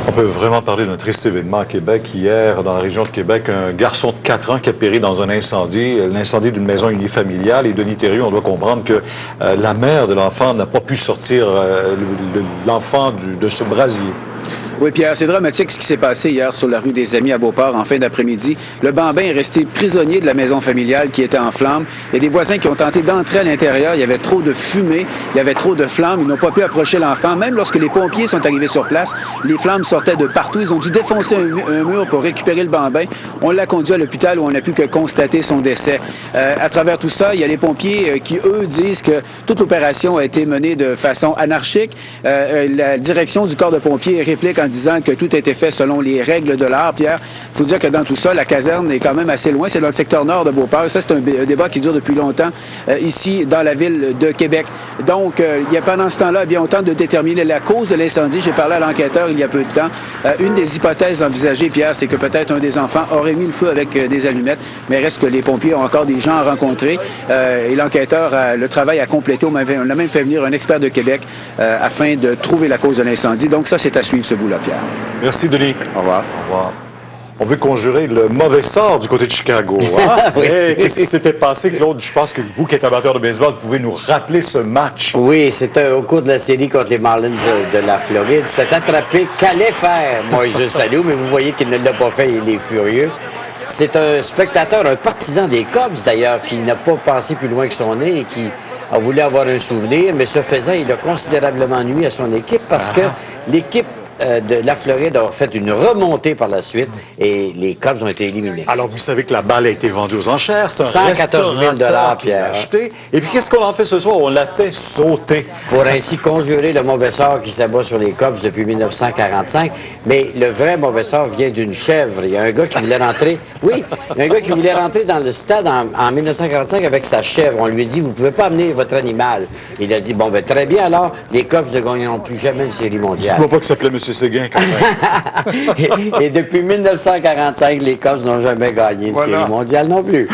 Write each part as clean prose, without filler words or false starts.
On peut vraiment parler d'un triste événement à Québec. Hier, dans la région de Québec, un garçon de 4 ans qui a péri dans un incendie, l'incendie d'une maison unifamiliale. Et Denis Thériault, on doit comprendre que la mère de l'enfant n'a pas pu sortir l'enfant de ce brasier. Oui, Pierre, c'est dramatique ce qui s'est passé hier sur la rue des Amis à Beauport en fin d'après-midi. Le bambin est resté prisonnier de la maison familiale qui était en flammes. Il y a des voisins qui ont tenté d'entrer à l'intérieur. Il y avait trop de fumée, il y avait trop de flammes. Ils n'ont pas pu approcher l'enfant. Même lorsque les pompiers sont arrivés sur place, les flammes sortaient de partout. Ils ont dû défoncer un mur pour récupérer le bambin. On l'a conduit à l'hôpital où on n'a pu que constater son décès. À travers tout ça, il y a les pompiers qui, eux, disent que toute l'opération a été menée de façon anarchique. La direction du corps de pompiers réplique en disant que tout a été fait selon les règles de l'art. Pierre, il faut dire que dans tout ça, la caserne est quand même assez loin. C'est dans le secteur nord de Beauport. Ça, c'est un débat qui dure depuis longtemps ici, dans la ville de Québec. Donc, il y a pendant ce temps-là, bien, on tente de déterminer la cause de l'incendie. J'ai parlé à l'enquêteur il y a peu de temps. Une des hypothèses envisagées, Pierre, c'est que peut-être un des enfants aurait mis le feu avec des allumettes, mais reste que les pompiers ont encore des gens à rencontrer. Et l'enquêteur, le travail a complété. On a même fait venir un expert de Québec afin de trouver la cause de l'incendie. Donc, ça, c'est à suivre ce bout-là, Pierre. Merci, Denis. Au revoir. Au revoir. On veut conjurer le mauvais sort du côté de Chicago. Hein? Oui. Qu'est-ce qui s'était passé, Claude? Je pense que vous, qui êtes amateur de baseball, pouvez nous rappeler ce match. Oui, c'était au cours de la série contre les Marlins de la Floride. C'est attrapé qu'allait faire Moises Alou, mais vous voyez qu'il ne l'a pas fait, il est furieux. C'est un spectateur, un partisan des Cubs d'ailleurs, qui n'a pas pensé plus loin que son nez et qui a voulu avoir un souvenir, mais ce faisant, il a considérablement nuit à son équipe parce que l'équipe de la Floride a fait une remontée par la suite et les Cubs ont été éliminés. Alors, vous savez que la balle a été vendue aux enchères. C'est un 114 000 restaurateur qui l'a Pierre. acheté. Et puis, qu'est-ce qu'on en fait ce soir? On l'a fait sauter. Pour ainsi conjurer le mauvais sort qui s'abat sur les Cubs depuis 1945. Mais le vrai mauvais sort vient d'une chèvre. Il y a un gars qui voulait rentrer... Oui, il y a un gars qui voulait rentrer dans le stade en 1945 avec sa chèvre. On lui a dit, vous ne pouvez pas amener votre animal. Il a dit, bon, ben très bien, alors, les Cubs ne gagneront plus jamais une série mondiale. Dis-moi pas qu'il s'appelait M. Séguin, quand même. et depuis 1945, les Cubs n'ont jamais gagné une série mondiale non plus.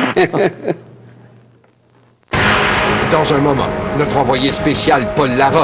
Dans un moment, notre envoyé spécial Paul Larocque